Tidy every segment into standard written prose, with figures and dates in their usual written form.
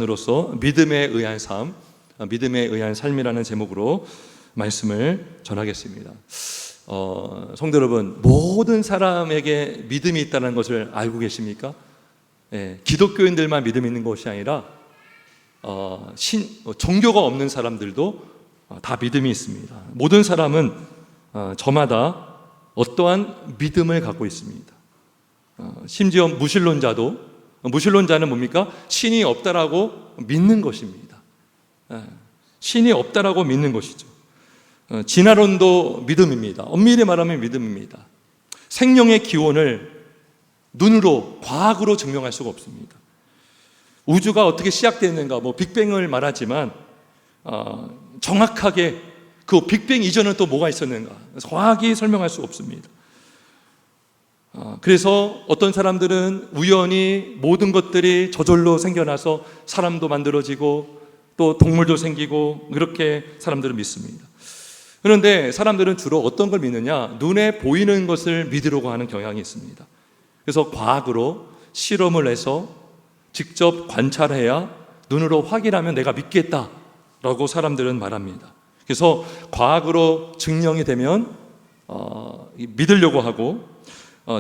으로서 믿음에 의한 삶, 믿음에 의한 삶이라는 제목으로 말씀을 전하겠습니다. 성도 여러분, 모든 사람에게 믿음이 있다는 것을 알고 계십니까? 기독교인들만 믿음이 있는 것이 아니라 종교가 없는 사람들도 다 믿음이 있습니다. 모든 사람은 저마다 어떠한 믿음을 갖고 있습니다. 심지어 무신론자는 뭡니까? 신이 없다라고 믿는 것입니다. 신이 없다라고 믿는 것이죠. 진화론도 믿음입니다. 엄밀히 말하면 믿음입니다. 생명의 기원을 눈으로, 과학으로 증명할 수가 없습니다. 우주가 어떻게 시작됐는가, 빅뱅을 말하지만 정확하게 그 빅뱅 이전은 또 뭐가 있었는가, 과학이 설명할 수 없습니다. 그래서 어떤 사람들은 우연히 모든 것들이 저절로 생겨나서 사람도 만들어지고 또 동물도 생기고, 그렇게 사람들은 믿습니다. 그런데 사람들은 주로 어떤 걸 믿느냐? 눈에 보이는 것을 믿으려고 하는 경향이 있습니다. 그래서 과학으로 실험을 해서 직접 관찰해야 눈으로 확인하면 내가 믿겠다라고 사람들은 말합니다. 그래서 과학으로 증명이 되면 믿으려고 하고,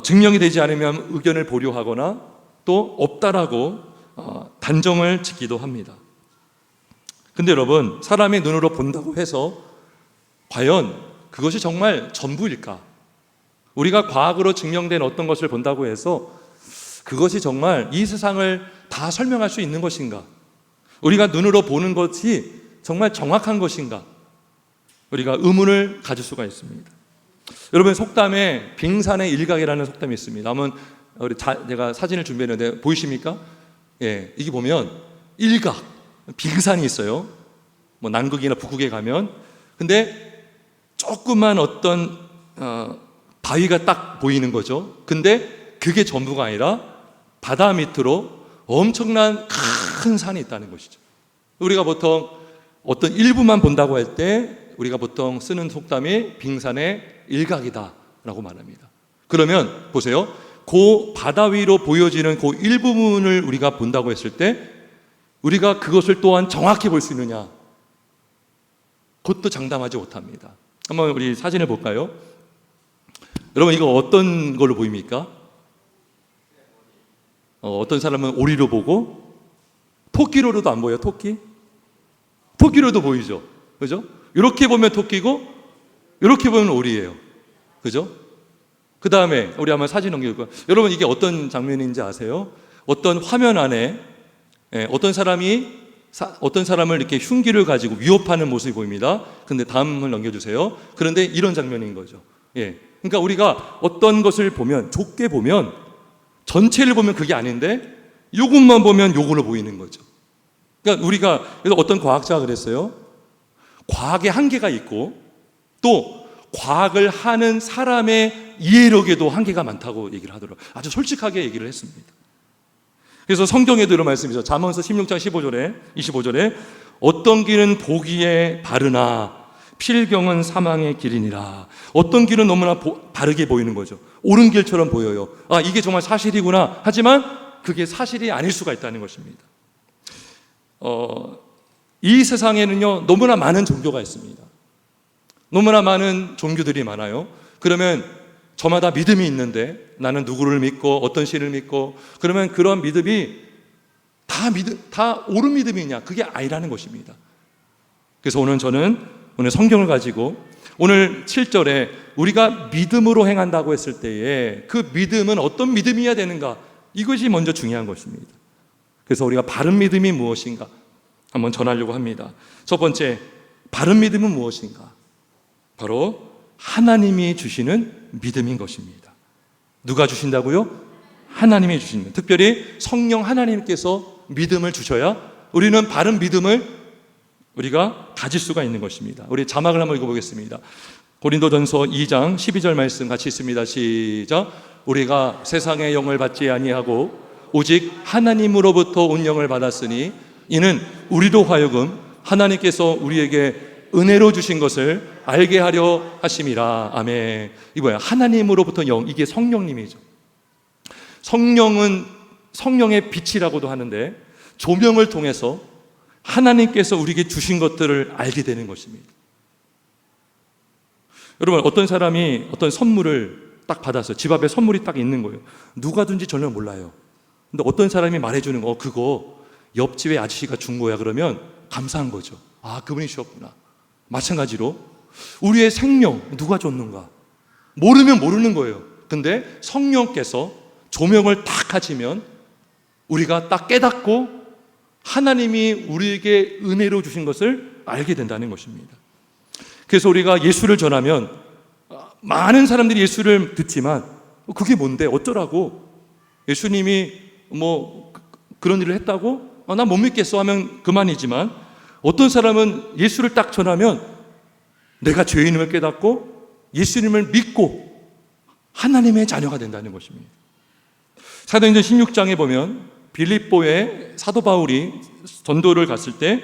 증명이 되지 않으면 의견을 보류하거나 또 없다라고 단정을 짓기도 합니다. 근데 여러분, 사람이 눈으로 본다고 해서 과연 그것이 정말 전부일까? 우리가 과학으로 증명된 어떤 것을 본다고 해서 그것이 정말 이 세상을 다 설명할 수 있는 것인가? 우리가 눈으로 보는 것이 정말 정확한 것인가? 우리가 의문을 가질 수가 있습니다. 여러분, 속담에 빙산의 일각이라는 속담이 있습니다. 한번 제가 사진을 준비했는데 보이십니까? 이게 보면 일각, 빙산이 있어요. 남극이나 북극에 가면. 근데 조그만 어떤 바위가 딱 보이는 거죠. 근데 그게 전부가 아니라 바다 밑으로 엄청난 큰 산이 있다는 것이죠. 우리가 보통 어떤 일부만 본다고 할 때 우리가 보통 쓰는 속담이 빙산의 일각이다 라고 말합니다. 그러면 보세요, 그 바다 위로 보여지는 그 일부분을 우리가 본다고 했을 때 우리가 그것을 또한 정확히 볼 수 있느냐? 그것도 장담하지 못합니다. 한번 우리 사진을 볼까요? 여러분, 이거 어떤 걸로 보입니까? 어떤 사람은 오리로 보고, 토끼로도 안 보여요? 토끼로도 보이죠? 그죠? 이렇게 보면 토끼고 이렇게 보면 오리예요. 그죠? 그 다음에 우리 한번 사진 넘겨볼까요? 여러분, 이게 어떤 장면인지 아세요? 어떤 화면 안에 어떤 사람을 이렇게 흉기를 가지고 위협하는 모습이 보입니다. 근데 다음을 넘겨주세요. 그런데 이런 장면인 거죠. 그러니까 우리가 어떤 것을 보면, 좁게 보면, 전체를 보면 그게 아닌데 이것만 보면 요걸로 보이는 거죠. 그러니까 우리가, 그래서 어떤 과학자가 그랬어요. 과학의 한계가 있고 또 과학을 하는 사람의 이해력에도 한계가 많다고 얘기를 하더라고요. 아주 솔직하게 얘기를 했습니다. 그래서 성경에도 이런 말씀이 있어요. 잠언서 16장 25절에 어떤 길은 보기에 바르나 필경은 사망의 길이니라. 어떤 길은 너무나 바르게 보이는 거죠. 옳은 길처럼 보여요. 이게 정말 사실이구나. 하지만 그게 사실이 아닐 수가 있다는 것입니다. 이 세상에는요, 너무나 많은 종교가 있습니다. 너무나 많은 종교들이 많아요. 그러면 저마다 믿음이 있는데 나는 누구를 믿고 어떤 신을 믿고, 그러면 그런 믿음이 다 옳은 믿음이냐? 그게 아니라는 것입니다. 그래서 저는 오늘 성경을 가지고 오늘 7절에 우리가 믿음으로 행한다고 했을 때에 그 믿음은 어떤 믿음이어야 되는가? 이것이 먼저 중요한 것입니다. 그래서 우리가 바른 믿음이 무엇인가? 한번 전하려고 합니다. 첫 번째, 바른 믿음은 무엇인가? 바로 하나님이 주시는 믿음인 것입니다. 누가 주신다고요? 하나님이 주십니다. 특별히 성령 하나님께서 믿음을 주셔야 우리는 바른 믿음을 우리가 가질 수가 있는 것입니다. 우리 자막을 한번 읽어보겠습니다. 고린도전서 2장 12절 말씀 같이 있습니다. 시작. 우리가 세상의 영을 받지 아니하고 오직 하나님으로부터 온 영을 받았으니 이는 우리로 하여금 하나님께서 우리에게 은혜로 주신 것을 알게 하려 하심이라. 아멘. 이 뭐야? 하나님으로부터 영, 이게 성령님이죠. 성령은 성령의 빛이라고도 하는데 조명을 통해서 하나님께서 우리에게 주신 것들을 알게 되는 것입니다. 여러분, 어떤 사람이 어떤 선물을 딱 받았어요. 집 앞에 선물이 딱 있는 거예요. 누가 든지 전혀 몰라요. 근데 어떤 사람이 말해주는 거, 그거 옆집에 아저씨가 준 거야. 그러면 감사한 거죠. 아, 그분이 주셨구나. 마찬가지로 우리의 생명 누가 줬는가? 모르면 모르는 거예요. 근데 성령께서 조명을 딱 하시면 우리가 딱 깨닫고 하나님이 우리에게 은혜로 주신 것을 알게 된다는 것입니다. 그래서 우리가 예수를 전하면 많은 사람들이 예수를 듣지만 그게 뭔데? 어쩌라고? 예수님이 뭐 그런 일을 했다고? 나 못 믿겠어 하면 그만이지만 어떤 사람은 예수를 딱 전하면 내가 죄인임을 깨닫고 예수님을 믿고 하나님의 자녀가 된다는 것입니다. 사도행전 16장에 보면 빌립보에 사도 바울이 전도를 갔을 때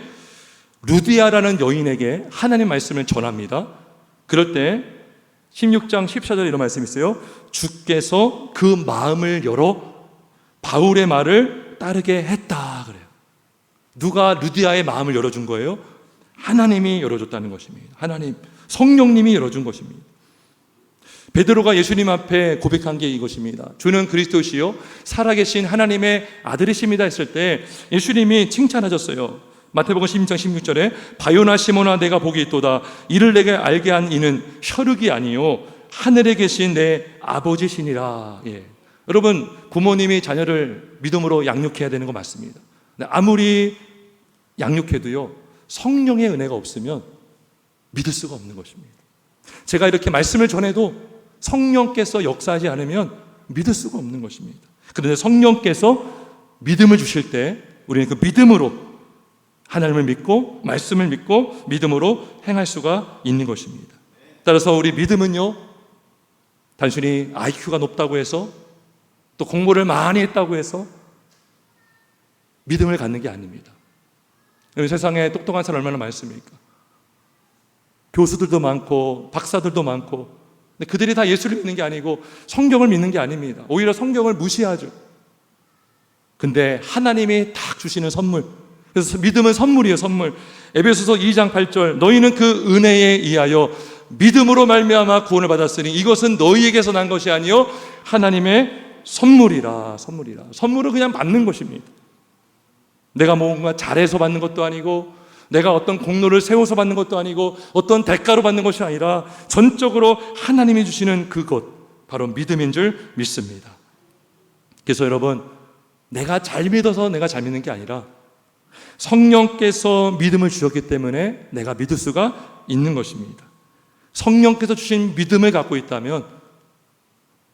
루디아라는 여인에게 하나님 말씀을 전합니다. 그럴 때 16장 14절에 이런 말씀이 있어요. 주께서 그 마음을 열어 바울의 말을 따르게 했다 그래요. 누가 루디아의 마음을 열어준 거예요? 하나님이 열어줬다는 것입니다. 하나님, 성령님이 열어준 것입니다. 베드로가 예수님 앞에 고백한 게 이것입니다. 주는 그리스도시요 살아계신 하나님의 아들이십니다 했을 때 예수님이 칭찬하셨어요. 마태복음 16장 16절에 바요나 시몬아 내가 복이 있도다. 이를 내게 알게 한 이는 혈육이 아니요 하늘에 계신 내 아버지시니라. 예. 여러분, 부모님이 자녀를 믿음으로 양육해야 되는 거 맞습니다. 아무리 양육해도요 성령의 은혜가 없으면 믿을 수가 없는 것입니다. 제가 이렇게 말씀을 전해도 성령께서 역사하지 않으면 믿을 수가 없는 것입니다. 그런데 성령께서 믿음을 주실 때 우리는 그 믿음으로 하나님을 믿고 말씀을 믿고 믿음으로 행할 수가 있는 것입니다. 따라서 우리 믿음은요 단순히 IQ가 높다고 해서 또 공부를 많이 했다고 해서 믿음을 갖는 게 아닙니다. 세상에 똑똑한 사람 얼마나 많습니까? 교수들도 많고 박사들도 많고, 근데 그들이 다 예수를 믿는 게 아니고 성경을 믿는 게 아닙니다. 오히려 성경을 무시하죠. 근데 하나님이 딱 주시는 선물, 그래서 믿음은 선물이에요. 선물. 에베소서 2장 8절 너희는 그 은혜에 의하여 믿음으로 말미암아 구원을 받았으니 이것은 너희에게서 난 것이 아니요 하나님의 선물이라. 선물은 그냥 받는 것입니다. 내가 뭔가 잘해서 받는 것도 아니고 내가 어떤 공로를 세워서 받는 것도 아니고 어떤 대가로 받는 것이 아니라 전적으로 하나님이 주시는 그것, 바로 믿음인 줄 믿습니다. 그래서 여러분, 내가 잘 믿어서 내가 잘 믿는 게 아니라 성령께서 믿음을 주셨기 때문에 내가 믿을 수가 있는 것입니다. 성령께서 주신 믿음을 갖고 있다면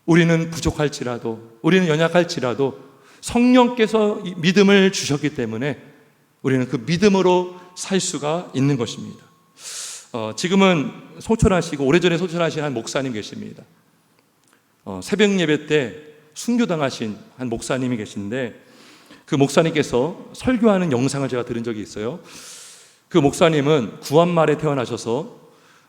우리는 부족할지라도, 우리는 연약할지라도 성령께서 믿음을 주셨기 때문에 우리는 그 믿음으로 살 수가 있는 것입니다. 지금은 소천하시고 오래전에 소천하신 한 목사님 계십니다. 새벽 예배 때 순교당하신 한 목사님이 계신데 그 목사님께서 설교하는 영상을 제가 들은 적이 있어요. 그 목사님은 구한말에 태어나셔서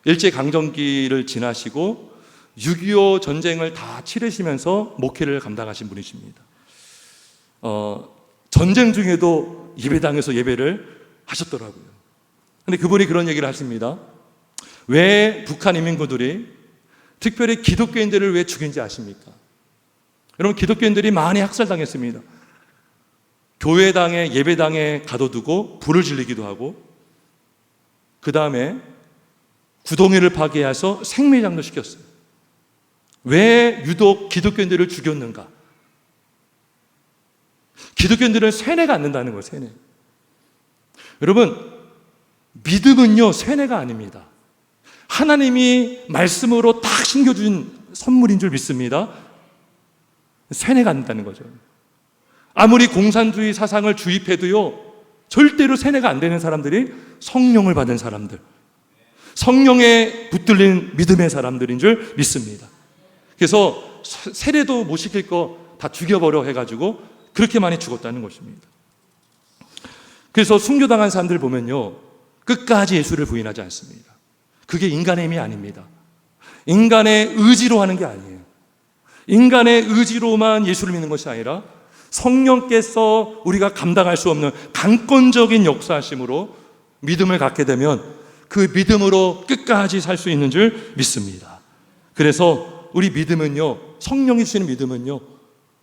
일제강점기를 지나시고 6.25 전쟁을 다 치르시면서 목회를 감당하신 분이십니다. 전쟁 중에도 예배당에서 예배를 하셨더라고요. 근데 그분이 그런 얘기를 하십니다. 왜 북한 인민군들이 특별히 기독교인들을 왜 죽인지 아십니까? 여러분, 기독교인들이 많이 학살당했습니다. 교회당에 예배당에 가둬두고 불을 질리기도 하고, 그 다음에 구덩이를 파괴해서 생매장도 시켰어요. 왜 유독 기독교인들을 죽였는가? 기독교인들은 세뇌가 안 된다는 거예요. 세뇌. 여러분, 믿음은요 세뇌가 아닙니다. 하나님이 말씀으로 딱 신겨준 선물인 줄 믿습니다. 세뇌가 안 된다는 거죠. 아무리 공산주의 사상을 주입해도요 절대로 세뇌가 안 되는 사람들이 성령을 받은 사람들, 성령에 붙들린 믿음의 사람들인 줄 믿습니다. 그래서 세례도 못 시킬 거 다 죽여버려 해가지고 그렇게 많이 죽었다는 것입니다. 그래서 순교당한 사람들 보면요 끝까지 예수를 부인하지 않습니다. 그게 인간의 힘이 아닙니다. 인간의 의지로 하는 게 아니에요. 인간의 의지로만 예수를 믿는 것이 아니라 성령께서 우리가 감당할 수 없는 강권적인 역사하심으로 믿음을 갖게 되면 그 믿음으로 끝까지 살 수 있는 줄 믿습니다. 그래서 우리 믿음은요, 성령이 주시는 믿음은요,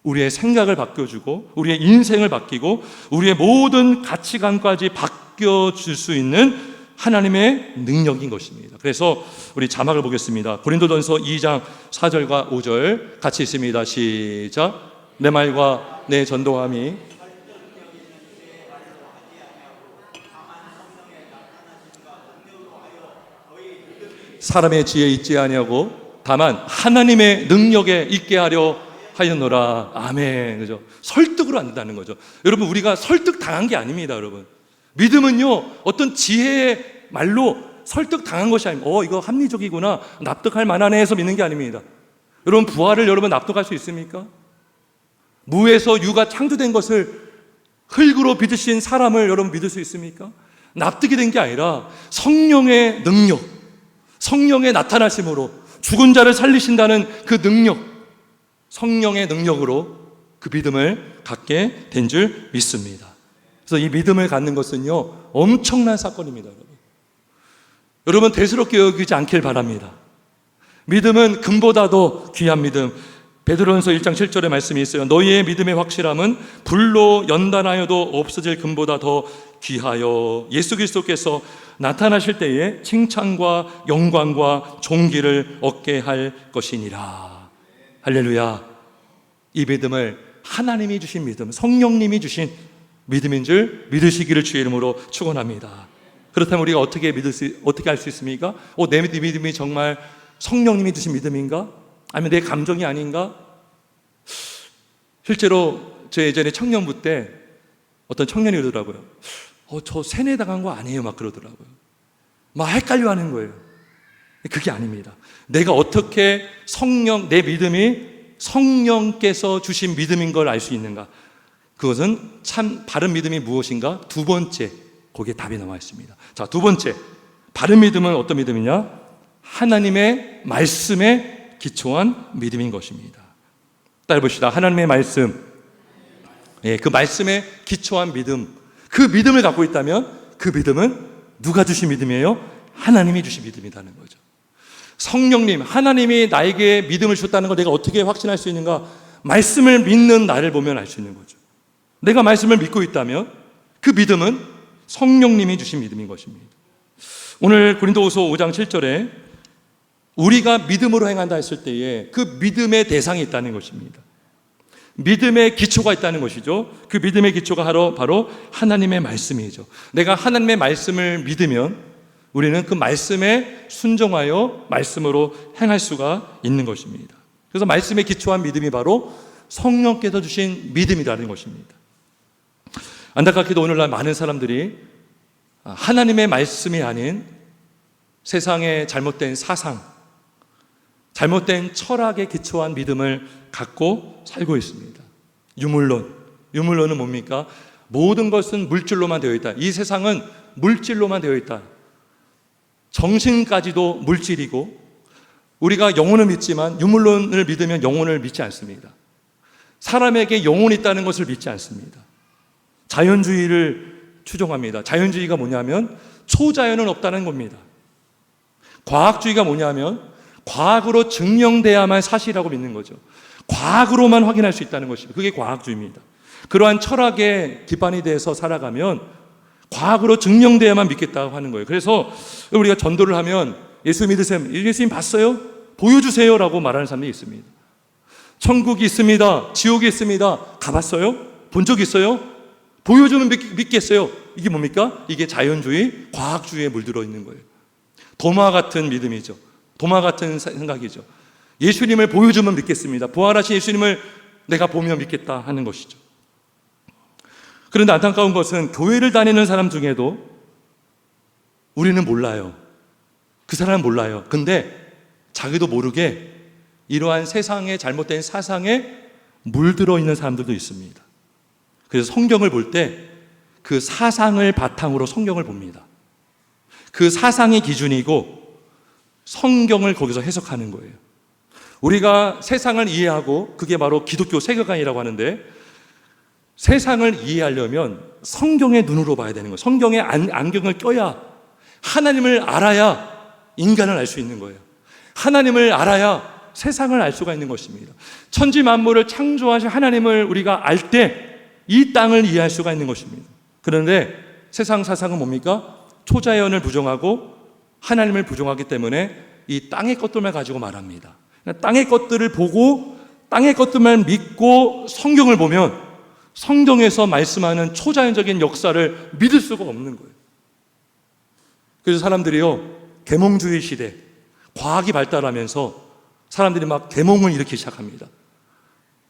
우리의 생각을 바뀌어주고 우리의 인생을 바뀌고 우리의 모든 가치관까지 바뀌어줄 수 있는 하나님의 능력인 것입니다. 그래서 우리 자막을 보겠습니다. 고린도전서 2장 4절과 5절 같이 있습니다. 시작. 내 말과 내 전도함이 사람의 지혜에 있지 아니하고 다만 하나님의 능력에 있게 하려 하였노라. 아멘. 그죠? 설득으로 안 된다는 거죠. 여러분, 우리가 설득 당한 게 아닙니다, 여러분. 믿음은요, 어떤 지혜의 말로 설득 당한 것이 아닙니다. 이거 합리적이구나, 납득할 만하네 해서 믿는 게 아닙니다. 여러분, 부활을 여러분 납득할 수 있습니까? 무에서 유가 창조된 것을 흙으로 빚으신 사람을 여러분 믿을 수 있습니까? 납득이 된 게 아니라 성령의 능력, 성령의 나타나심으로 죽은 자를 살리신다는 그 능력, 성령의 능력으로 그 믿음을 갖게 된 줄 믿습니다. 그래서 이 믿음을 갖는 것은요, 엄청난 사건입니다. 여러분 대수롭게 여기지 않길 바랍니다. 믿음은 금보다도 귀한 믿음. 베드로전서 1장 7절의 말씀이 있어요. 너희의 믿음의 확실함은 불로 연단하여도 없어질 금보다 더 귀하여 예수 그리스도께서 나타나실 때에 칭찬과 영광과 존귀를 얻게 할 것이니라. 할렐루야. 이 믿음을 하나님이 주신 믿음, 성령님이 주신 믿음인 줄 믿으시기를 주의 이름으로 축원합니다. 그렇다면 우리가 어떻게 할 수 있습니까? 내 믿음이 정말 성령님이 주신 믿음인가? 아니면 내 감정이 아닌가? 실제로 저 예전에 청년부 때 어떤 청년이 그러더라고요. 저 세뇌당한 거 아니에요? 막 그러더라고요. 막 헷갈려 하는 거예요. 그게 아닙니다. 내가 어떻게 내 믿음이 성령께서 주신 믿음인 걸 알 수 있는가? 그것은 참 바른 믿음이 무엇인가? 두 번째, 거기에 답이 나와 있습니다. 자, 두 번째, 바른 믿음은 어떤 믿음이냐? 하나님의 말씀에 기초한 믿음인 것입니다. 따라 봅시다. 하나님의 말씀, 그 말씀에 기초한 믿음, 그 믿음을 갖고 있다면 그 믿음은 누가 주신 믿음이에요? 하나님이 주신 믿음이라는 거죠. 성령님, 하나님이 나에게 믿음을 주셨다는 걸 내가 어떻게 확신할 수 있는가? 말씀을 믿는 나를 보면 알 수 있는 거죠. 내가 말씀을 믿고 있다면 그 믿음은 성령님이 주신 믿음인 것입니다. 오늘 고린도후서 5장 7절에 우리가 믿음으로 행한다 했을 때에 그 믿음의 대상이 있다는 것입니다. 믿음의 기초가 있다는 것이죠. 그 믿음의 기초가 바로 하나님의 말씀이죠. 내가 하나님의 말씀을 믿으면 우리는 그 말씀에 순종하여 말씀으로 행할 수가 있는 것입니다. 그래서 말씀에 기초한 믿음이 바로 성령께서 주신 믿음이라는 것입니다. 안타깝게도 오늘날 많은 사람들이 하나님의 말씀이 아닌 세상의 잘못된 사상, 잘못된 철학에 기초한 믿음을 갖고 살고 있습니다. 유물론은 뭡니까? 모든 것은 물질로만 되어 있다. 이 세상은 물질로만 되어 있다. 정신까지도 물질이고, 우리가 영혼을 믿지만 유물론을 믿으면 영혼을 믿지 않습니다. 사람에게 영혼이 있다는 것을 믿지 않습니다. 자연주의를 추종합니다. 자연주의가 뭐냐면 초자연은 없다는 겁니다. 과학주의가 뭐냐면 과학으로 증명돼야만 사실이라고 믿는 거죠. 과학으로만 확인할 수 있다는 것입니다. 그게 과학주의입니다. 그러한 철학에 기반이 돼서 살아가면 과학으로 증명돼야만 믿겠다고 하는 거예요. 그래서 우리가 전도를 하면 예수 믿으세요. 예수님 봤어요? 보여주세요 라고 말하는 사람들이 있습니다. 천국이 있습니다. 지옥이 있습니다. 가봤어요? 본 적 있어요? 보여주면 믿겠어요. 이게 뭡니까? 이게 자연주의, 과학주의에 물들어 있는 거예요. 도마 같은 믿음이죠. 도마 같은 생각이죠. 예수님을 보여주면 믿겠습니다. 부활하신 예수님을 내가 보며 믿겠다 하는 것이죠. 그런데 안타까운 것은 교회를 다니는 사람 중에도 우리는 몰라요. 그 사람은 몰라요. 근데 자기도 모르게 이러한 세상의 잘못된 사상에 물들어 있는 사람들도 있습니다. 그래서 성경을 볼 때 그 사상을 바탕으로 성경을 봅니다. 그 사상이 기준이고 성경을 거기서 해석하는 거예요. 우리가 세상을 이해하고 그게 바로 기독교 세계관이라고 하는데 세상을 이해하려면 성경의 눈으로 봐야 되는 거예요. 성경의 안경을 껴야, 하나님을 알아야 인간을 알 수 있는 거예요. 하나님을 알아야 세상을 알 수가 있는 것입니다. 천지 만물을 창조하신 하나님을 우리가 알 때 이 땅을 이해할 수가 있는 것입니다. 그런데 세상 사상은 뭡니까? 초자연을 부정하고 하나님을 부정하기 때문에 이 땅의 것들만 가지고 말합니다. 땅의 것들을 보고 땅의 것들만 믿고 성경을 보면 성경에서 말씀하는 초자연적인 역사를 믿을 수가 없는 거예요. 그래서 사람들이요, 계몽주의 시대, 과학이 발달하면서 사람들이 막 계몽을 일으키기 시작합니다.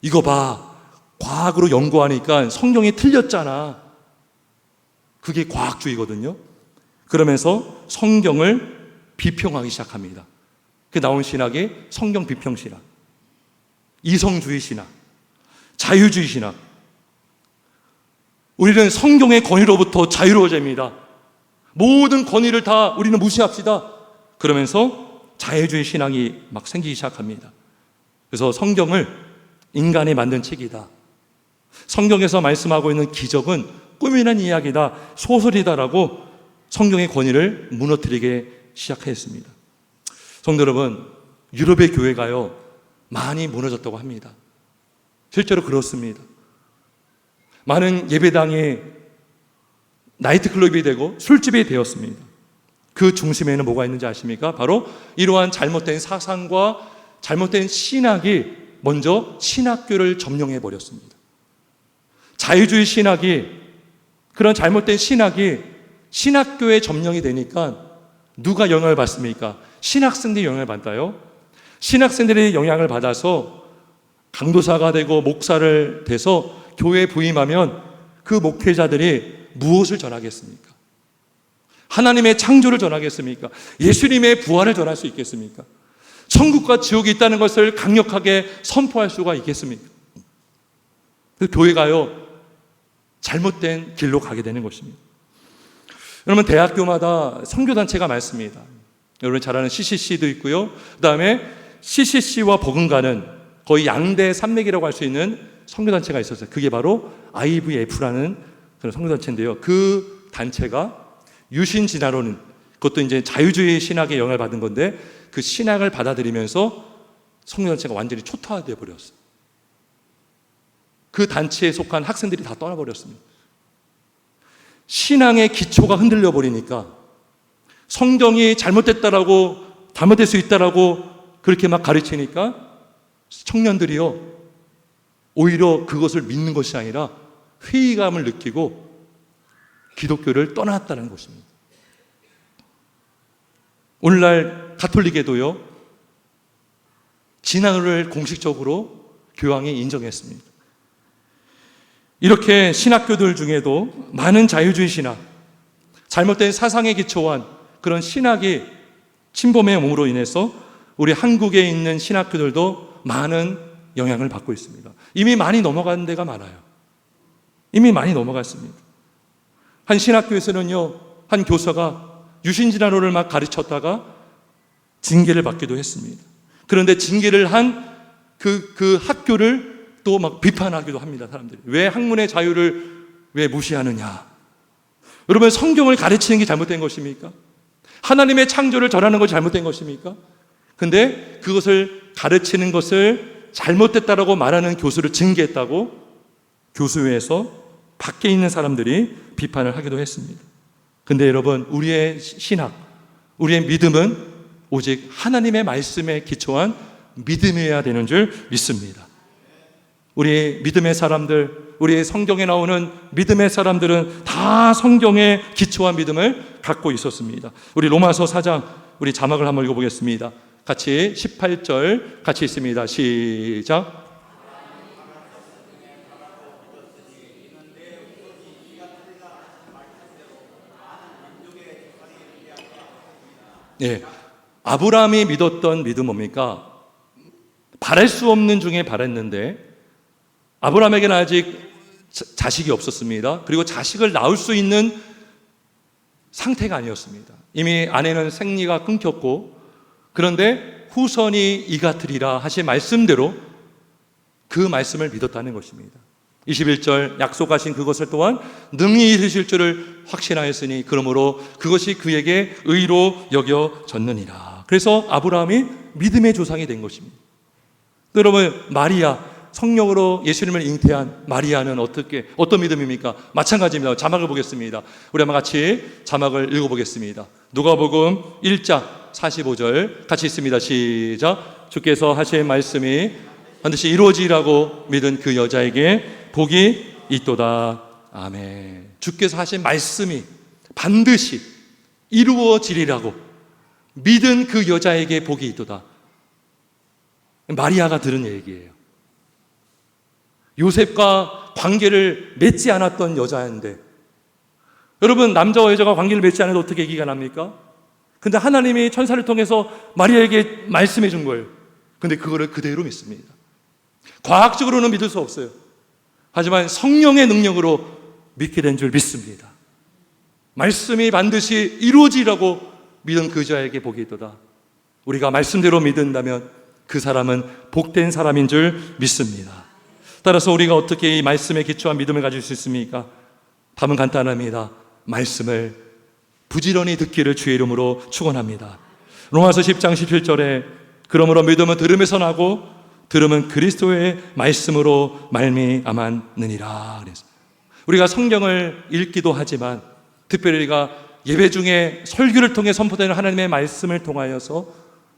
이거 봐, 과학으로 연구하니까 성경이 틀렸잖아. 그게 과학주의거든요. 그러면서 성경을 비평하기 시작합니다. 그 나온 신학이 성경 비평 신학, 이성주의 신학, 자유주의 신학. 우리는 성경의 권위로부터 자유로워집니다. 모든 권위를 다 우리는 무시합시다. 그러면서 자유주의 신앙이 막 생기기 시작합니다. 그래서 성경을 인간이 만든 책이다, 성경에서 말씀하고 있는 기적은 꿈이란 이야기다, 소설이다라고 성경의 권위를 무너뜨리게 시작했습니다. 성도 여러분, 유럽의 교회가요 많이 무너졌다고 합니다. 실제로 그렇습니다. 많은 예배당이 나이트클럽이 되고 술집이 되었습니다. 그 중심에는 뭐가 있는지 아십니까? 바로 이러한 잘못된 사상과 잘못된 신학이 먼저 신학교를 점령해 버렸습니다. 자유주의 신학이, 그런 잘못된 신학이 신학교에 점령이 되니까 누가 영향을 받습니까? 신학생들이 영향을 받아요. 신학생들이 영향을 받아서 강도사가 되고 목사를 돼서 교회에 부임하면 그 목회자들이 무엇을 전하겠습니까? 하나님의 창조를 전하겠습니까? 예수님의 부활을 전할 수 있겠습니까? 천국과 지옥이 있다는 것을 강력하게 선포할 수가 있겠습니까? 그 교회가요 잘못된 길로 가게 되는 것입니다. 여러분, 대학교마다 선교단체가 많습니다. 여러분 잘 아는 CCC도 있고요, 그 다음에 CCC와 버금가는 거의 양대 산맥이라고 할 수 있는 선교단체가 있었어요. 그게 바로 IVF라는 그런 선교단체인데요, 그 단체가 유신진화론은, 그것도 이제 자유주의 신학에 영향을 받은 건데, 그 신학을 받아들이면서 선교단체가 완전히 초토화되어 버렸어요. 그 단체에 속한 학생들이 다 떠나버렸습니다. 신앙의 기초가 흔들려 버리니까 성경이 잘못됐다라고, 잘못될 수 있다라고 그렇게 막 가르치니까 청년들이요 오히려 그것을 믿는 것이 아니라 회의감을 느끼고 기독교를 떠났다는 것입니다. 오늘날 가톨릭에도요 진화론을 공식적으로 교황이 인정했습니다. 이렇게 신학교들 중에도 많은 자유주의 신학, 잘못된 사상에 기초한 그런 신학이 침범해 옴으로 인해서 우리 한국에 있는 신학교들도 많은 영향을 받고 있습니다. 이미 많이 넘어간 데가 많아요. 이미 많이 넘어갔습니다. 한 신학교에서는요, 한 교사가 유신진화론을 막 가르쳤다가 징계를 받기도 했습니다. 그런데 징계를 한 그 학교를 또 막 비판하기도 합니다. 사람들이 왜 학문의 자유를 왜 무시하느냐. 여러분, 성경을 가르치는 게 잘못된 것입니까? 하나님의 창조를 전하는 것이 잘못된 것입니까? 근데 그것을 가르치는 것을 잘못됐다라고 말하는 교수를 징계했다고 교수회에서 밖에 있는 사람들이 비판을 하기도 했습니다. 근데 여러분, 우리의 신학, 우리의 믿음은 오직 하나님의 말씀에 기초한 믿음이어야 되는 줄 믿습니다. 우리 믿음의 사람들, 우리 성경에 나오는 믿음의 사람들은 다 성경에 기초한 믿음을 갖고 있었습니다. 우리 로마서 4장, 우리 자막을 한번 읽어보겠습니다. 같이 18절 같이 있습니다. 시작. 예, 아브라함이 믿었던 믿음 뭡니까? 바랄 수 없는 중에 바랐는데, 아브라함에게는 아직 자식이 없었습니다. 그리고 자식을 낳을 수 있는 상태가 아니었습니다. 이미 아내는 생리가 끊겼고, 그런데 후손이 이 같으리라 하신 말씀대로 그 말씀을 믿었다는 것입니다. 21절 약속하신 그것을 또한 능히 이루실 줄을 확신하였으니 그러므로 그것이 그에게 의로 여겨졌느니라. 그래서 아브라함이 믿음의 조상이 된 것입니다. 여러분, 마리아, 성령으로 예수님을 잉태한 마리아는 어떤 믿음입니까? 마찬가지입니다. 자막을 보겠습니다. 우리 한번 같이 자막을 읽어보겠습니다. 누가복음 1장 45절 같이 있습니다. 시작. 주께서 하신 말씀이 반드시 이루어지라고 믿은 그 여자에게 복이 있도다. 아멘. 주께서 하신 말씀이 반드시 이루어지리라고 믿은 그 여자에게 복이 있도다. 마리아가 들은 얘기예요. 요셉과 관계를 맺지 않았던 여자인데, 여러분, 남자와 여자가 관계를 맺지 않아도 어떻게 얘기가 납니까? 근데 하나님이 천사를 통해서 마리아에게 말씀해 준 거예요. 근데 그거를 그대로 믿습니다. 과학적으로는 믿을 수 없어요. 하지만 성령의 능력으로 믿게 된 줄 믿습니다. 말씀이 반드시 이루어지라고 믿은 그 자에게 복이 있도다. 우리가 말씀대로 믿는다면 그 사람은 복된 사람인 줄 믿습니다. 따라서 우리가 어떻게 이 말씀에 기초한 믿음을 가질 수 있습니까? 답은 간단합니다. 말씀을 부지런히 듣기를 주의 이름으로 축원합니다. 로마서 10장 17절에 그러므로 믿음은 들음에서 나고 들음은 그리스도의 말씀으로 말미암았느니라. 그래서 우리가 성경을 읽기도 하지만 특별히 우리가 예배 중에 설교를 통해 선포되는 하나님의 말씀을 통하여서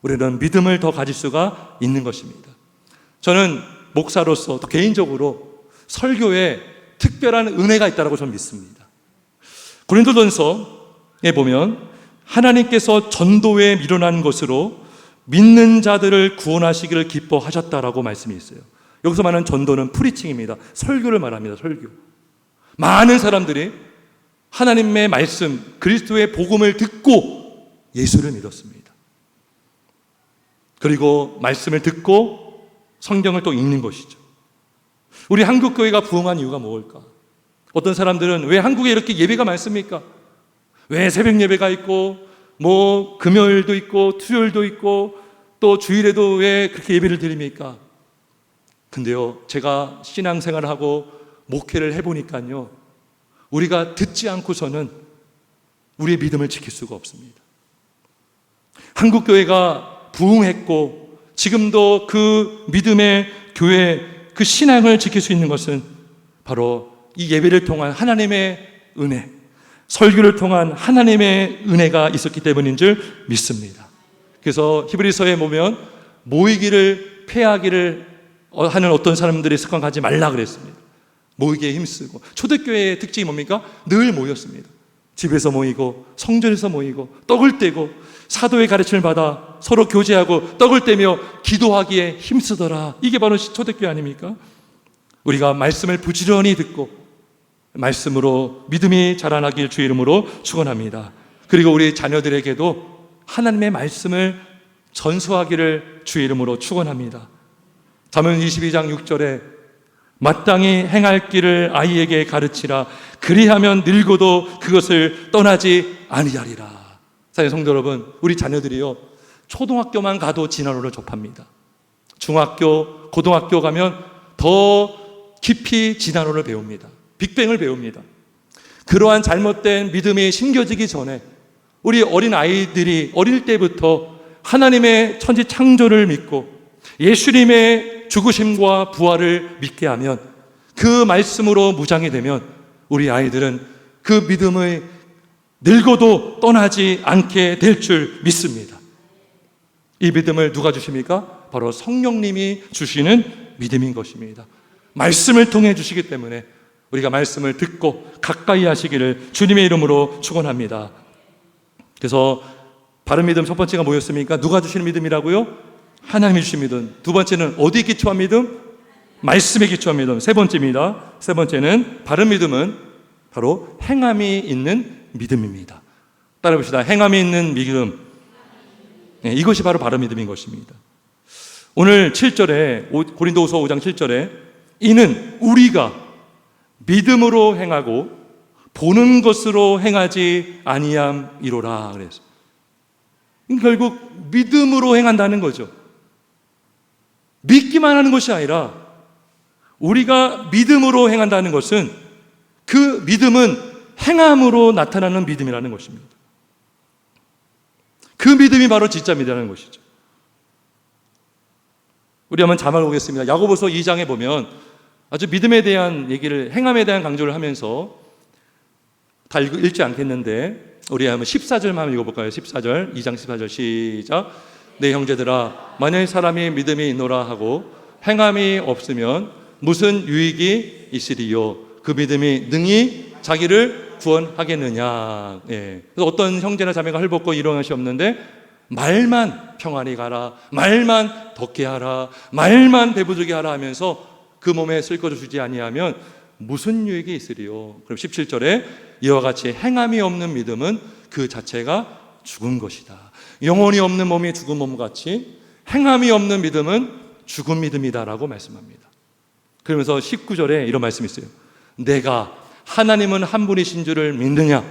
우리는 믿음을 더 가질 수가 있는 것입니다. 저는 목사로서 또 개인적으로 설교에 특별한 은혜가 있다고 저는 믿습니다. 고린도전서에 보면 하나님께서 전도에 미련한 것으로 믿는 자들을 구원하시기를 기뻐하셨다라고 말씀이 있어요. 여기서 말하는 전도는 프리칭입니다. 설교를 말합니다. 설교. 많은 사람들이 하나님의 말씀, 그리스도의 복음을 듣고 예수를 믿었습니다. 그리고 말씀을 듣고 성경을 또 읽는 것이죠. 우리 한국교회가 부흥한 이유가 뭘까? 어떤 사람들은 왜 한국에 이렇게 예배가 많습니까? 왜 새벽 예배가 있고 금요일도 있고 수요일도 있고 또 주일에도 왜 그렇게 예배를 드립니까? 근데요, 제가 신앙생활을 하고 목회를 해보니까요, 우리가 듣지 않고서는 우리의 믿음을 지킬 수가 없습니다. 한국교회가 부흥했고 지금도 그 믿음의 교회, 그 신앙을 지킬 수 있는 것은 바로 이 예배를 통한 하나님의 은혜, 설교를 통한 하나님의 은혜가 있었기 때문인 줄 믿습니다. 그래서 히브리서에 보면 모이기를 패하기를 하는 어떤 사람들의 습관 가지 말라 그랬습니다. 모이기에 힘쓰고. 초대교회의 특징이 뭡니까? 늘 모였습니다. 집에서 모이고 성전에서 모이고 떡을 떼고 사도의 가르침을 받아 서로 교제하고 떡을 떼며 기도하기에 힘쓰더라. 이게 바로 초대교회 아닙니까? 우리가 말씀을 부지런히 듣고 말씀으로 믿음이 자라나길 주의 이름으로 축원합니다. 그리고 우리 자녀들에게도 하나님의 말씀을 전수하기를 주의 이름으로 축원합니다. 잠언 22장 6절에 마땅히 행할 길을 아이에게 가르치라. 그리하면 늙어도 그것을 떠나지 아니하리라. 사랑하는 성도 여러분, 우리 자녀들이요, 초등학교만 가도 진화론을 접합니다. 중학교, 고등학교 가면 더 깊이 진화론을 배웁니다. 빅뱅을 배웁니다. 그러한 잘못된 믿음이 심겨지기 전에 우리 어린 아이들이 어릴 때부터 하나님의 천지 창조를 믿고 예수님의 죽으심과 부활을 믿게 하면, 그 말씀으로 무장이 되면 우리 아이들은 그 믿음의 늙어도 떠나지 않게 될 줄 믿습니다. 이 믿음을 누가 주십니까? 바로 성령님이 주시는 믿음인 것입니다. 말씀을 통해 주시기 때문에 우리가 말씀을 듣고 가까이 하시기를 주님의 이름으로 축원합니다. 그래서 바른 믿음 첫 번째가 뭐였습니까? 누가 주시는 믿음이라고요? 하나님이 주신 믿음. 두 번째는 어디에 기초한 믿음? 말씀에 기초한 믿음. 세 번째입니다. 세 번째는 바른 믿음은 바로 행함이 있는 믿음입니다. 따라 봅시다. 행함이 있는 믿음. 네, 이것이 바로 바른 믿음인 것입니다. 오늘 7절에 고린도후서 5장 7절에 이는 우리가 믿음으로 행하고 보는 것으로 행하지 아니함이로라 그래서 결국 믿음으로 행한다는 거죠. 믿기만 하는 것이 아니라 우리가 믿음으로 행한다는 것은 그 믿음은 행함으로 나타나는 믿음이라는 것입니다. 그 믿음이 바로 진짜 믿음이라는 것이죠. 우리 한번 자막을 보겠습니다. 야고보서 2장에 보면 아주 믿음에 대한 얘기를, 행함에 대한 강조를 하면서 다 읽지 않겠는데 우리 한번 14절만 한번 읽어볼까요? 14절, 2장 14절 시작. 내 형제들아, 만일 사람이 믿음이 있노라 하고 행함이 없으면 무슨 유익이 있으리요? 그 믿음이 능히 자기를 구원하겠느냐. 예. 그래서 어떤 형제나 자매가 헐벗고 이런 것이 없는데 말만 평안히 가라, 말만 덕게 하라, 말만 배부르게 하라 하면서 그 몸에 쓸것을 주지 아니하면 무슨 유익이 있으리요? 그럼 17절에 이와 같이 행함이 없는 믿음은 그 자체가 죽은 것이다. 영혼이 없는 몸이 죽은 몸같이 행함이 없는 믿음은 죽은 믿음이다라고 말씀합니다. 그러면서 19절에 이런 말씀이 있어요. 내가 하나님은 한 분이신 줄을 믿느냐?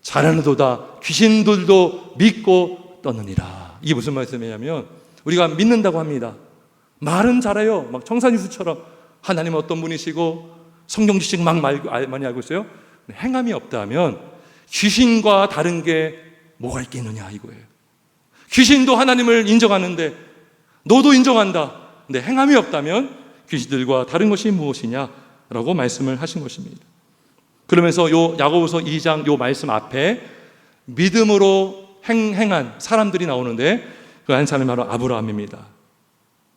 잘하는도다. 귀신들도 믿고 떠느니라. 이게 무슨 말씀이냐면 우리가 믿는다고 합니다. 말은 잘해요. 막 청산유수처럼 하나님은 어떤 분이시고 성경 지식 막 많이 알고 있어요. 행함이 없다면 귀신과 다른 게 뭐가 있겠느냐 이거예요. 귀신도 하나님을 인정하는데 너도 인정한다. 근데 행함이 없다면 귀신들과 다른 것이 무엇이냐라고 말씀을 하신 것입니다. 그러면서 요 야고보서 2장 요 말씀 앞에 믿음으로 행한 사람들이 나오는데 그 한 사람이 바로 아브라함입니다.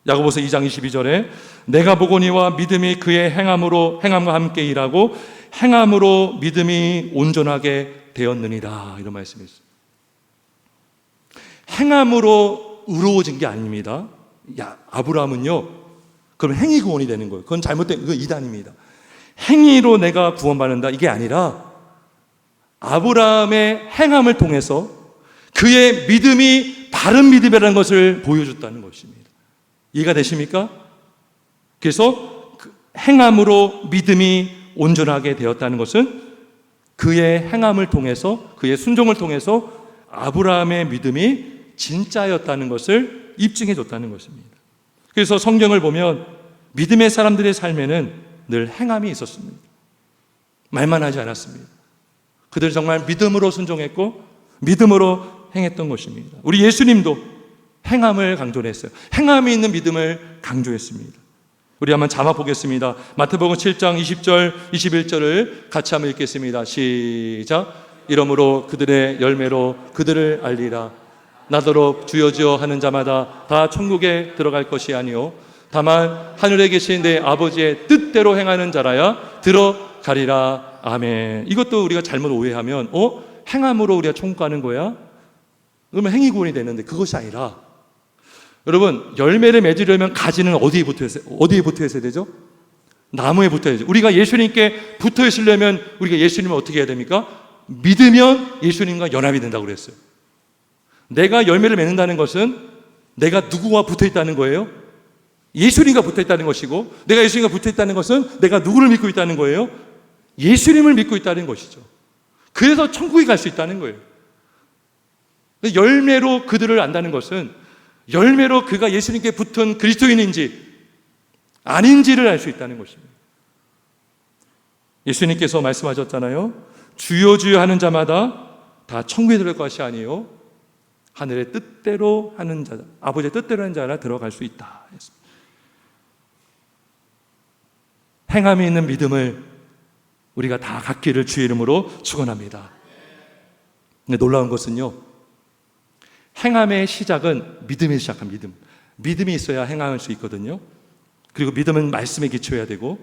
야고보서 2장 22절에 내가 보거니와 믿음이 그의 행함과 함께 일하고 행함으로 믿음이 온전하게 되었느니라. 이런 말씀이 있어요. 행함으로 의로워진 게 아닙니다. 아브라함은요, 그럼 행위 구원이 되는 거예요. 그건 잘못된, 그건 이단입니다. 행위로 내가 구원받는다 이게 아니라 아브라함의 행함을 통해서 그의 믿음이 바른 믿음이라는 것을 보여줬다는 것입니다. 이해가 되십니까? 그래서 행함으로 믿음이 온전하게 되었다는 것은 그의 행함을 통해서, 그의 순종을 통해서 아브라함의 믿음이 진짜였다는 것을 입증해 줬다는 것입니다. 그래서 성경을 보면 믿음의 사람들의 삶에는 늘 행함이 있었습니다. 말만 하지 않았습니다. 그들 정말 믿음으로 순종했고 믿음으로 행했던 것입니다. 우리 예수님도 행함을 강조했어요. 행함이 있는 믿음을 강조했습니다. 우리 한번 자막 보겠습니다. 마태복음 7장 20절 21절을 같이 한번 읽겠습니다. 시작. 이러므로 그들의 열매로 그들을 알리라. 나더러 주여 주여 하는 자마다 다 천국에 들어갈 것이 아니요 다만 하늘에 계신 내 아버지의 뜻대로 행하는 자라야 들어가리라. 아멘. 이것도 우리가 잘못 오해하면 행함으로 우리가 천국 가는 거야? 그러면 행위 구원이 되는데 그것이 아니라, 여러분, 열매를 맺으려면 가지는 어디에 붙어 있어야 되죠? 나무에 붙어야죠. 우리가 예수님께 붙어 있으려면 우리가 예수님을 어떻게 해야 됩니까? 믿으면 예수님과 연합이 된다고 그랬어요. 내가 열매를 맺는다는 것은 내가 누구와 붙어 있다는 거예요? 예수님과 붙어 있다는 것이고, 내가 예수님과 붙어 있다는 것은 내가 누구를 믿고 있다는 거예요? 예수님을 믿고 있다는 것이죠. 그래서 천국에 갈 수 있다는 거예요. 열매로 그들을 안다는 것은 열매로 그가 예수님께 붙은 그리스도인인지 아닌지를 알 수 있다는 것입니다. 예수님께서 말씀하셨잖아요. 주여 주여 하는 자마다 다 천국에 들어갈 것이 아니요 하늘의 뜻대로 하는 자, 아버지의 뜻대로 하는 자라 들어갈 수 있다 했습니다. 행함이 있는 믿음을 우리가 다 갖기를 주의 이름으로 축원합니다. 근데 놀라운 것은요, 행함의 시작은 믿음이 시작한 믿음. 믿음이 있어야 행할 수 있거든요. 그리고 믿음은 말씀에 기초해야 되고,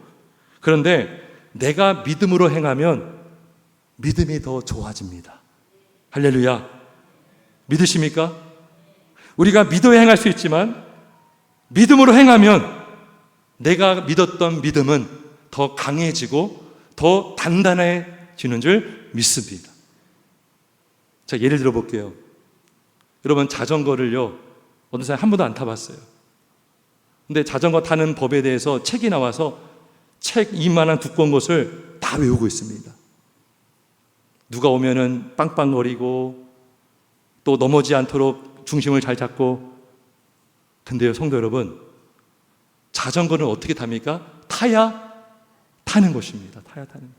그런데 내가 믿음으로 행하면 믿음이 더 좋아집니다. 할렐루야. 믿으십니까? 우리가 믿어야 행할 수 있지만 믿음으로 행하면 내가 믿었던 믿음은 더 강해지고 더 단단해지는 줄 믿습니다. 자, 예를 들어 볼게요. 여러분, 자전거를요, 어느 사람이 한 번도 안 타봤어요. 근데 자전거 타는 법에 대해서 책이 나와서 책 이만한 두꺼운 것을 다 외우고 있습니다. 누가 오면은 빵빵거리고 또 넘어지지 않도록 중심을 잘 잡고. 근데요, 성도 여러분, 자전거는 어떻게 탑니까? 타야 타는 것입니다. 타야 타는 것.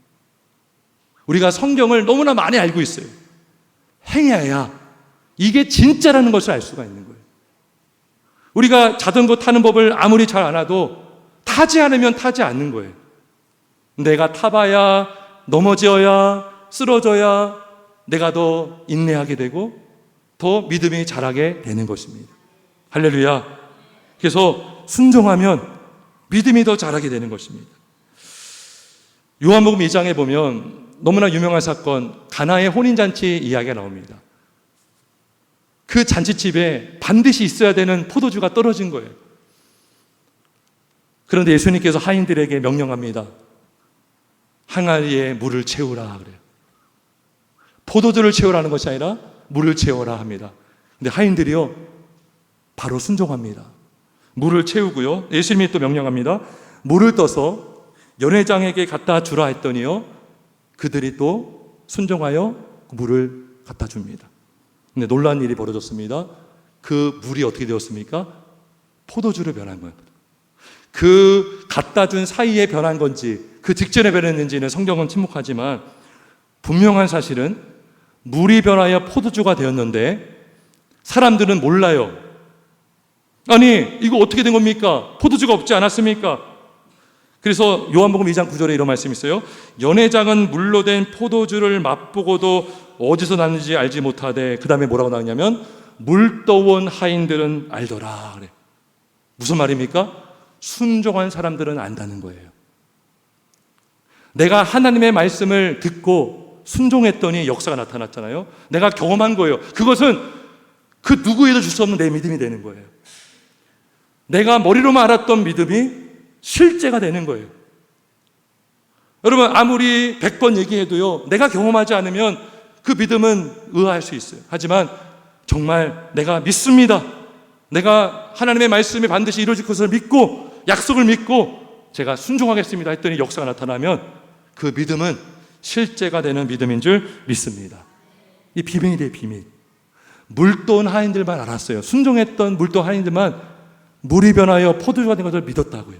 우리가 성경을 너무나 많이 알고 있어요. 행해야 이게 진짜라는 것을 알 수가 있는 거예요. 우리가 자전거 타는 법을 아무리 잘 알아도 타지 않으면 타지 않는 거예요. 내가 타봐야 넘어져야 쓰러져야 내가 더 인내하게 되고 더 믿음이 자라게 되는 것입니다. 할렐루야. 그래서 순종하면 믿음이 더 자라게 되는 것입니다. 요한복음 2장에 보면 너무나 유명한 사건, 가나의 혼인잔치 이야기가 나옵니다. 그 잔치집에 반드시 있어야 되는 포도주가 떨어진 거예요. 그런데 예수님께서 하인들에게 명령합니다. 항아리에 물을 채우라 그래요. 포도주를 채우라는 것이 아니라 물을 채워라 합니다. 근데 하인들이요 바로 순종합니다. 물을 채우고요, 예수님이 또 명령합니다. 물을 떠서 연회장에게 갖다 주라 했더니요, 그들이 또 순종하여 물을 갖다 줍니다. 근데 놀라운 일이 벌어졌습니다. 그 물이 어떻게 되었습니까? 포도주로 변한 거예요. 그 갖다 준 사이에 변한 건지 그 직전에 변했는지는 성경은 침묵하지만 분명한 사실은 물이 변하여 포도주가 되었는데 사람들은 몰라요. 아니 이거 어떻게 된 겁니까? 포도주가 없지 않았습니까? 그래서 요한복음 2장 9절에 이런 말씀이 있어요. 연회장은 물로 된 포도주를 맛보고도 어디서 났는지 알지 못하되, 그 다음에 뭐라고 나오냐면 물 떠온 하인들은 알더라 그래. 무슨 말입니까? 순종한 사람들은 안다는 거예요. 내가 하나님의 말씀을 듣고 순종했더니 역사가 나타났잖아요. 내가 경험한 거예요. 그것은 그 누구에도 줄 수 없는 내 믿음이 되는 거예요. 내가 머리로만 알았던 믿음이 실제가 되는 거예요. 여러분 아무리 100번 얘기해도요, 내가 경험하지 않으면 그 믿음은 의아할 수 있어요. 하지만 정말 내가 믿습니다. 내가 하나님의 말씀이 반드시 이루어질 것을 믿고 약속을 믿고 제가 순종하겠습니다 했더니 역사가 나타나면 그 믿음은 실제가 되는 믿음인 줄 믿습니다. 이 비밀이에요, 비밀. 물돈 하인들만 알았어요. 순종했던 물돈 하인들만 물이 변하여 포도주가 된 것을 믿었다고요.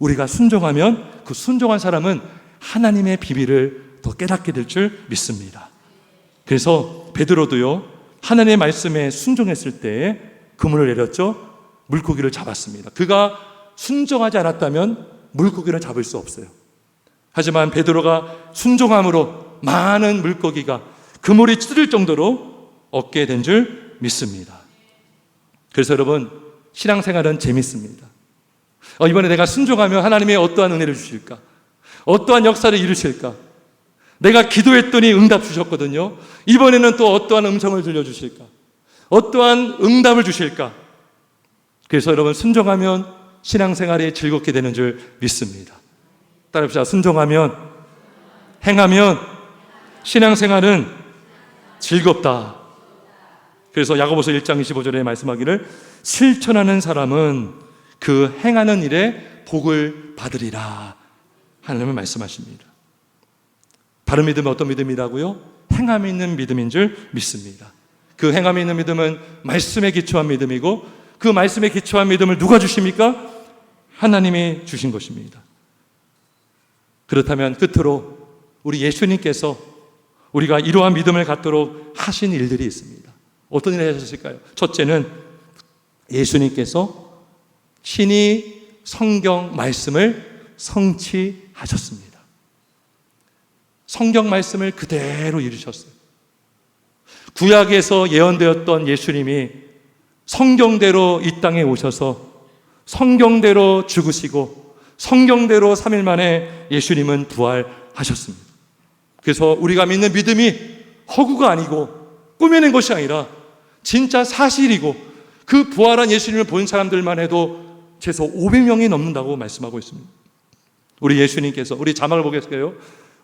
우리가 순종하면 그 순종한 사람은 하나님의 비밀을 더 깨닫게 될 줄 믿습니다. 그래서 베드로도요, 하나님의 말씀에 순종했을 때에 그물을 내렸죠. 물고기를 잡았습니다. 그가 순종하지 않았다면 물고기를 잡을 수 없어요. 하지만 베드로가 순종함으로 많은 물고기가 그물이 찢어질 정도로 얻게 된 줄 믿습니다. 그래서 여러분 신앙생활은 재밌습니다. 이번에 내가 순종하면 하나님의 어떠한 은혜를 주실까? 어떠한 역사를 이루실까? 내가 기도했더니 응답 주셨거든요. 이번에는 또 어떠한 음성을 들려주실까? 어떠한 응답을 주실까? 그래서 여러분 순종하면 신앙생활이 즐겁게 되는 줄 믿습니다. 따라합시다. 순종하면, 행하면 신앙생활은 즐겁다. 그래서 야고보서 1장 25절에 말씀하기를 실천하는 사람은 그 행하는 일에 복을 받으리라 하나님은 말씀하십니다. 바른 믿음은 어떤 믿음이라고요? 행함이 있는 믿음인 줄 믿습니다. 그 행함이 있는 믿음은 말씀에 기초한 믿음이고, 그 말씀에 기초한 믿음을 누가 주십니까? 하나님이 주신 것입니다. 그렇다면 끝으로 우리 예수님께서 우리가 이러한 믿음을 갖도록 하신 일들이 있습니다. 어떤 일을 하셨을까요? 첫째는 예수님께서 친히 성경 말씀을 성취하셨습니다. 성경 말씀을 그대로 이루셨어요. 구약에서 예언되었던 예수님이 성경대로 이 땅에 오셔서 성경대로 죽으시고 성경대로 3일 만에 예수님은 부활하셨습니다. 그래서 우리가 믿는 믿음이 허구가 아니고 꾸며낸 것이 아니라 진짜 사실이고, 그 부활한 예수님을 본 사람들만 해도 최소 500명이 넘는다고 말씀하고 있습니다. 우리 예수님께서, 우리 자막을 보겠어요?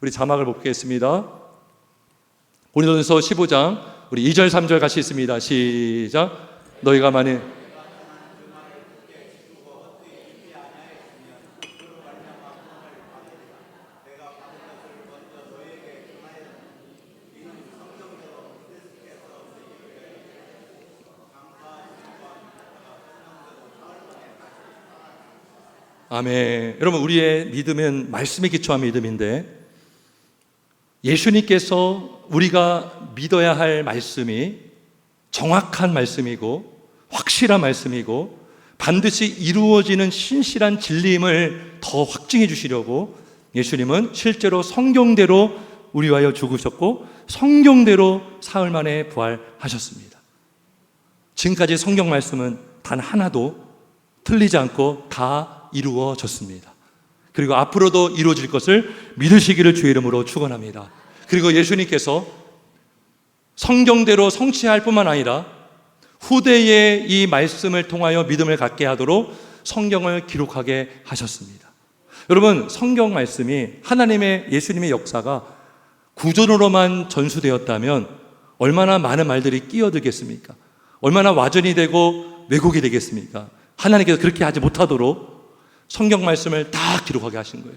우리 자막을 보겠습니다. 고린도전서 15장 우리 2절 3절 같이 있습니다. 시작. 너희가 만일 아멘. 여러분, 우리의 믿음은 말씀에 기초한 믿음인데, 예수님께서 우리가 믿어야 할 말씀이 정확한 말씀이고 확실한 말씀이고 반드시 이루어지는 신실한 진리임을 더 확증해 주시려고 예수님은 실제로 성경대로 우리 위하여 죽으셨고 성경대로 사흘 만에 부활하셨습니다. 지금까지 성경 말씀은 단 하나도 틀리지 않고 다 이루어졌습니다. 그리고 앞으로도 이루어질 것을 믿으시기를 주의 이름으로 축원합니다. 그리고 예수님께서 성경대로 성취할 뿐만 아니라 후대에 이 말씀을 통하여 믿음을 갖게 하도록 성경을 기록하게 하셨습니다. 여러분, 성경 말씀이 하나님의 예수님의 역사가 구전으로만 전수되었다면 얼마나 많은 말들이 끼어들겠습니까? 얼마나 와전이 되고 왜곡이 되겠습니까? 하나님께서 그렇게 하지 못하도록 성경 말씀을 다 기록하게 하신 거예요.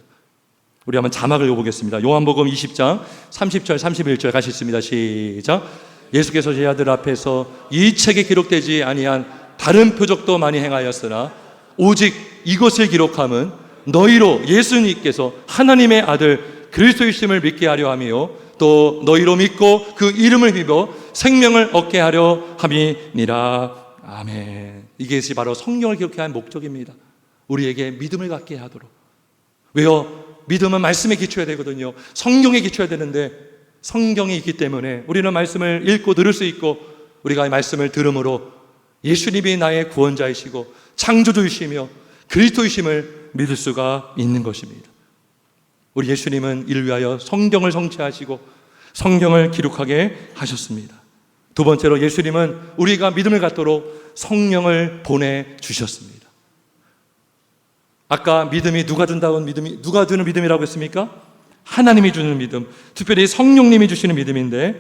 우리 한번 자막을 읽어보겠습니다. 요한복음 20장 30절 31절 같이 읽습니다. 시작. 예수께서 제 아들 앞에서 이 책에 기록되지 아니한 다른 표적도 많이 행하였으나 오직 이것을 기록함은 너희로 예수님께서 하나님의 아들 그리스도이심을 믿게 하려 함이요 또 너희로 믿고 그 이름을 힘입어 생명을 얻게 하려 함이니라. 아멘. 이것이 바로 성경을 기록해야 할 목적입니다. 우리에게 믿음을 갖게 하도록. 왜요? 믿음은 말씀에 기초해야 되거든요. 성경에 기초해야 되는데 성경이 있기 때문에 우리는 말씀을 읽고 들을 수 있고 우리가 말씀을 들음으로 예수님이 나의 구원자이시고 창조주이시며 그리스도이심을 믿을 수가 있는 것입니다. 우리 예수님은 이를 위하여 성경을 성취하시고 성경을 기록하게 하셨습니다. 두 번째로 예수님은 우리가 믿음을 갖도록 성령을 보내주셨습니다. 아까 믿음이 누가 준다는 믿음이 누가 주는 믿음이라고 했습니까? 하나님이 주는 믿음, 특별히 성령님이 주시는 믿음인데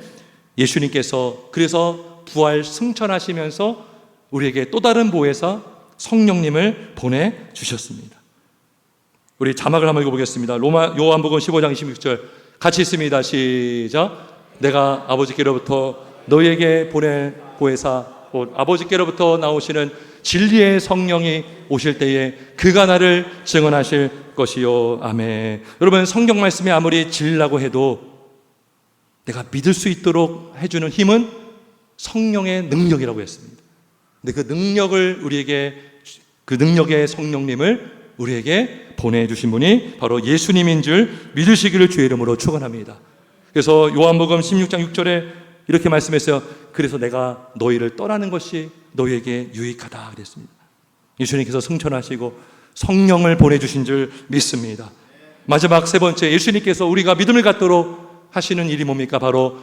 예수님께서 그래서 부활 승천하시면서 우리에게 또 다른 보혜사 성령님을 보내주셨습니다. 우리 자막을 한번 읽어보겠습니다. 요한복음 15장 26절 같이 있습니다. 시작. 내가 아버지께로부터 너희에게 보낼 보혜사 곧 아버지께로부터 나오시는 진리의 성령이 오실 때에 그가 나를 증언하실 것이요. 아멘. 여러분, 성경 말씀이 아무리 진리라고 해도 내가 믿을 수 있도록 해주는 힘은 성령의 능력이라고 했습니다. 근데 그 능력을 우리에게, 그 능력의 성령님을 우리에게 보내주신 분이 바로 예수님인 줄 믿으시기를 주의 이름으로 축원합니다. 그래서 요한복음 16장 6절에 이렇게 말씀했어요. 그래서 내가 너희를 떠나는 것이 너희에게 유익하다 그랬습니다. 예수님께서 승천하시고 성령을 보내주신 줄 믿습니다. 마지막 세 번째, 예수님께서 우리가 믿음을 갖도록 하시는 일이 뭡니까? 바로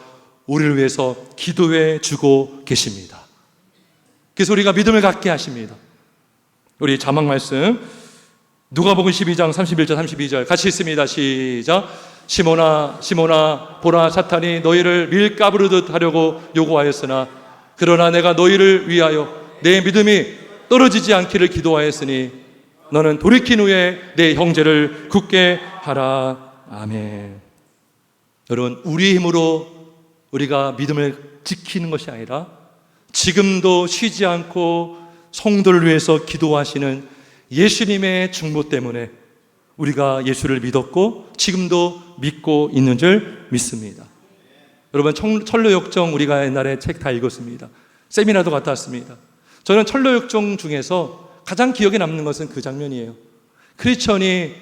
우리를 위해서 기도해 주고 계십니다. 그래서 우리가 믿음을 갖게 하십니다. 우리 자막 말씀 누가복음 12장 31절 32절 같이 읽습니다. 시작. 시몬아 시몬아 보라 사탄이 너희를 밀가부르듯 하려고 요구하였으나 그러나 내가 너희를 위하여 내 믿음이 떨어지지 않기를 기도하였으니 너는 돌이킨 후에 내 형제를 굳게 하라. 아멘. 여러분, 우리의 힘으로 우리가 믿음을 지키는 것이 아니라 지금도 쉬지 않고 성도를 위해서 기도하시는 예수님의 중보 때문에 우리가 예수를 믿었고 지금도 믿고 있는 줄 믿습니다. 여러분, 철로역정 우리가 옛날에 책 다 읽었습니다. 세미나도 갔다 왔습니다. 저는 철로역정 중에서 가장 기억에 남는 것은 그 장면이에요. 크리스천이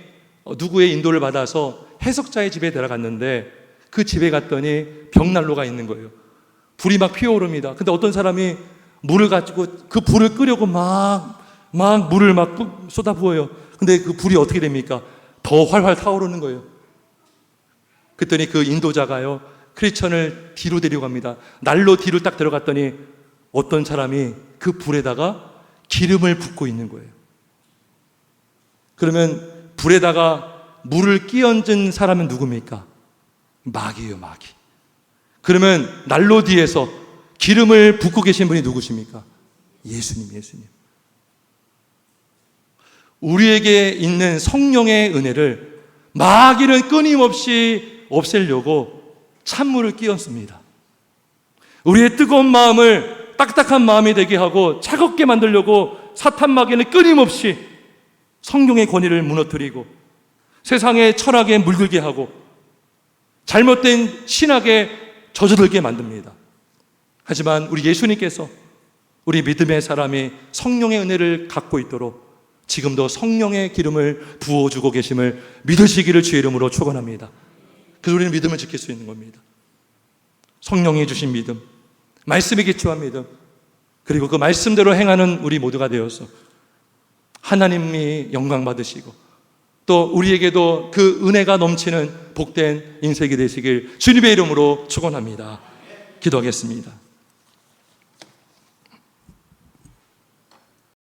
누구의 인도를 받아서 해석자의 집에 들어갔는데 그 집에 갔더니 벽난로가 있는 거예요. 불이 막 피어오릅니다. 근데 어떤 사람이 물을 가지고 그 불을 끄려고 막 물을 막 쏟아부어요. 근데 그 불이 어떻게 됩니까? 더 활활 타오르는 거예요. 그랬더니 그 인도자가요, 크리스천을 뒤로 데려갑니다. 난로 뒤로 딱 들어갔더니 어떤 사람이 그 불에다가 기름을 붓고 있는 거예요. 그러면 불에다가 물을 끼얹은 사람은 누굽니까? 마귀예요, 마귀. 그러면 난로 뒤에서 기름을 붓고 계신 분이 누구십니까? 예수님. 우리에게 있는 성령의 은혜를 마귀는 끊임없이 없애려고 찬물을 끼얹습니다. 우리의 뜨거운 마음을 딱딱한 마음이 되게 하고 차갑게 만들려고 사탄 마귀는 끊임없이 성경의 권위를 무너뜨리고 세상의 철학에 물들게 하고 잘못된 신학에 젖어들게 만듭니다. 하지만 우리 예수님께서 우리 믿음의 사람이 성령의 은혜를 갖고 있도록 지금도 성령의 기름을 부어주고 계심을 믿으시기를 주의 이름으로 축원합니다. 그래서 우리는 믿음을 지킬 수 있는 겁니다. 성령이 주신 믿음, 말씀에 기초한 믿음, 그리고 그 말씀대로 행하는 우리 모두가 되어서 하나님이 영광 받으시고 또 우리에게도 그 은혜가 넘치는 복된 인생이 되시길 주님의 이름으로 축원합니다. 기도하겠습니다.